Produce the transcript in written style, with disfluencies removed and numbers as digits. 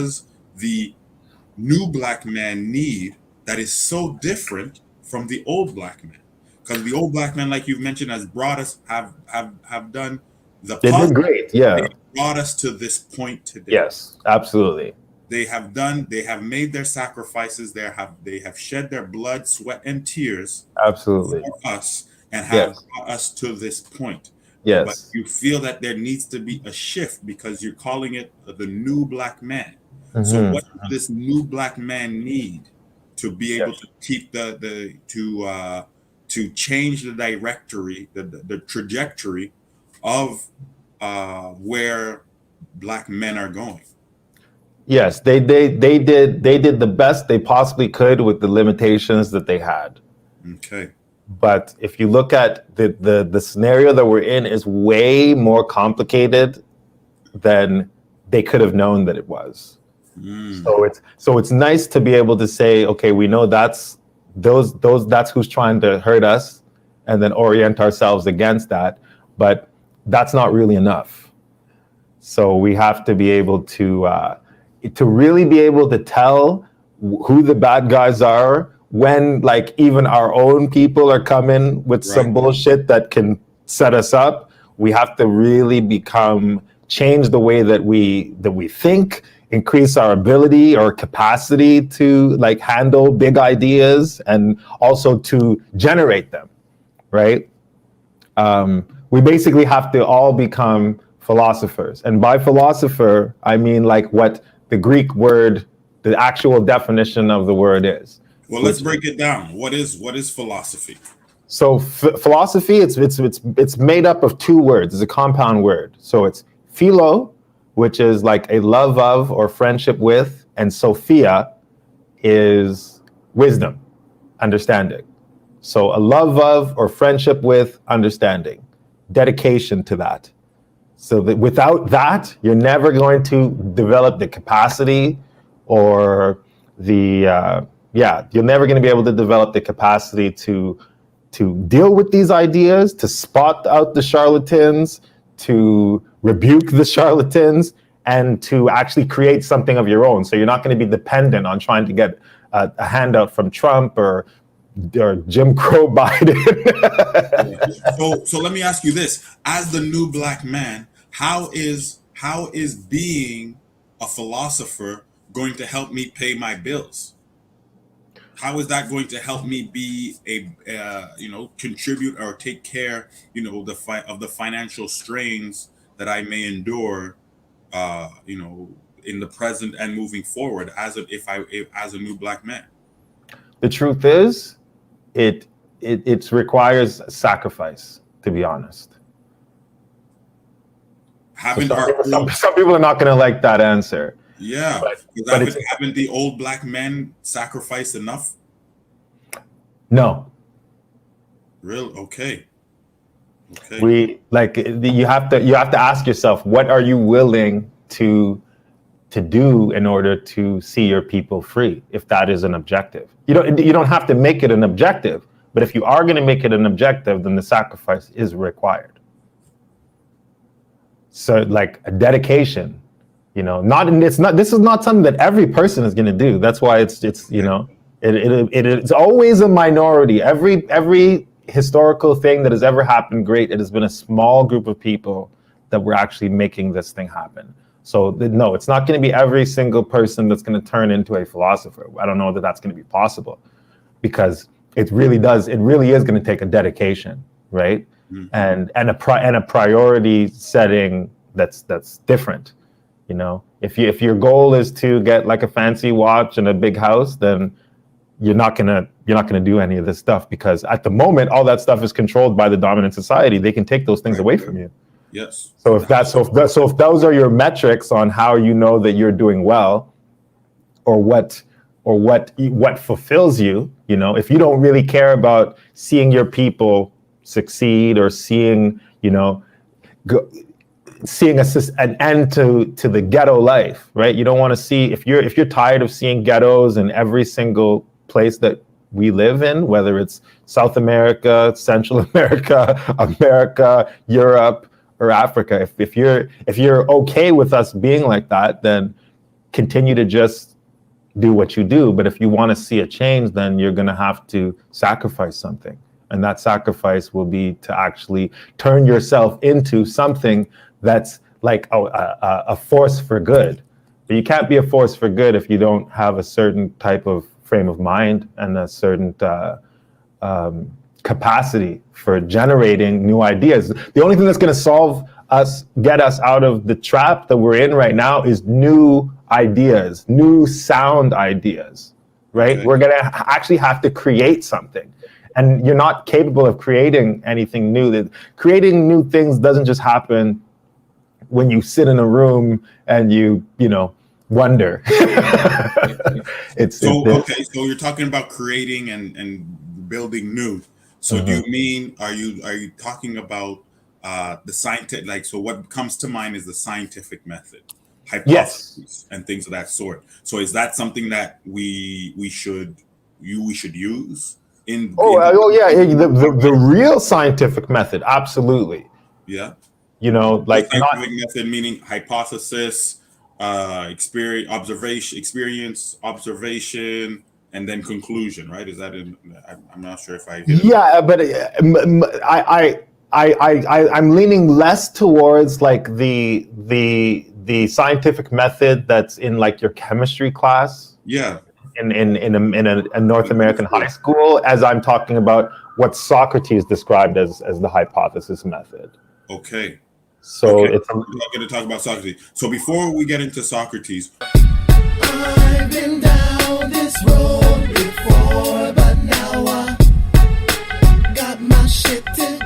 does the new black man need that is so different from the old black man? Because the old black man, like you've mentioned, has brought us have done the They did positive. great, yeah. They brought us to this point today. Yes, absolutely. They have made their sacrifices, they have shed their blood, sweat, and tears Absolutely. for us, and have brought us to this point. Yes. But you feel that there needs to be a shift because you're calling it the new black man. So what does this new black man need to be able to keep to change the directory, the trajectory of where black men are going? Yes, they did the best they possibly could with the limitations that they had. Okay. But if you look at the scenario that we're in is way more complicated than they could have known that it was. So it's nice to be able to say, okay, we know that's who's trying to hurt us, and then orient ourselves against that. But that's not really enough. So we have to be able to really be able to tell who the bad guys are when, like, even our own people are coming with some bullshit that can set us up. We have to really change the way that we think, increase our ability or capacity to, like, handle big ideas and also to generate them, right? We basically have to all become philosophers. And by philosopher, I mean like what the Greek word, the actual definition of the word is. Well, let's break it down. What is philosophy? So philosophy, it's made up of two words. It's a compound word. So it's philo, which is like a love of or friendship with, and Sophia is wisdom, understanding. So a love of or friendship with, understanding, dedication to that. So that without that, you're never going to develop the capacity or you're never going to be able to develop the capacity to deal with these ideas, to spot out the charlatans, to rebuke the charlatans, and to actually create something of your own. So you're not going to be dependent on trying to get a handout from Trump or Jim Crow Biden. So let me ask you this: as the new black man, how is being a philosopher going to help me pay my bills? How is that going to help me be contribute or take care, of the financial strains that I may endure, in the present and moving forward as a new black man? The truth is, it requires sacrifice, to be honest. Some people are not going to like that answer. Yeah, but haven't the old black men sacrificed enough? No. Real? Okay. You have to ask yourself, what are you willing to do in order to see your people free, if that is an objective? You don't have to make it an objective, but if you are going to make it an objective, then the sacrifice is required. So, like, a dedication, this is not something that every person is going to do. That's why it's always a minority. Every historical thing that has ever happened, great, it has been a small group of people that were actually making this thing happen. So no, it's not going to be every single person that's going to turn into a philosopher. I don't know that that's going to be possible, because it really is going to take a dedication, right? Mm-hmm. And a priority setting that's different. If your goal is to get like a fancy watch and a big house, then you're not gonna do any of this stuff, because at the moment all that stuff is controlled by the dominant society. They can take those things away from you. Yes. So if those are your metrics on how you know that you're doing well, or what fulfills you, if you don't really care about seeing your people succeed or seeing an end to the ghetto life, right? You don't want to see, if you're tired of seeing ghettos in every single place that we live in, whether it's South America, Central America, Europe, or Africa. If you're okay with us being like that, then continue to just do what you do. But if you want to see a change, then you're going to have to sacrifice something. And that sacrifice will be to actually turn yourself into something that's like a force for good. But you can't be a force for good if you don't have a certain type of frame of mind and a certain capacity for generating new ideas. The only thing that's going to get us out of the trap that we're in right now is new ideas, new sound ideas, right? Okay. We're going to actually have to create something. And you're not capable of creating anything new. Creating new things doesn't just happen when you sit in a room and you wonder. So you're talking about creating and building new. So do you mean, are you talking about the scientific, like, so what comes to mind is the scientific method, hypotheses, and things of that sort. So is that something that we should use in? The real scientific method, absolutely. Yeah. Like the scientific method meaning hypothesis, experience, observation, and then conclusion, right? Is that I'm not sure if I. But I'm leaning less towards like the scientific method that's in like your chemistry class. Yeah. In a North American high school, as I'm talking about what Socrates described as the hypothesis method. Okay. So I'm going to talk about Socrates. So before we get into Socrates, I've been down this road before, but now I got my shit together.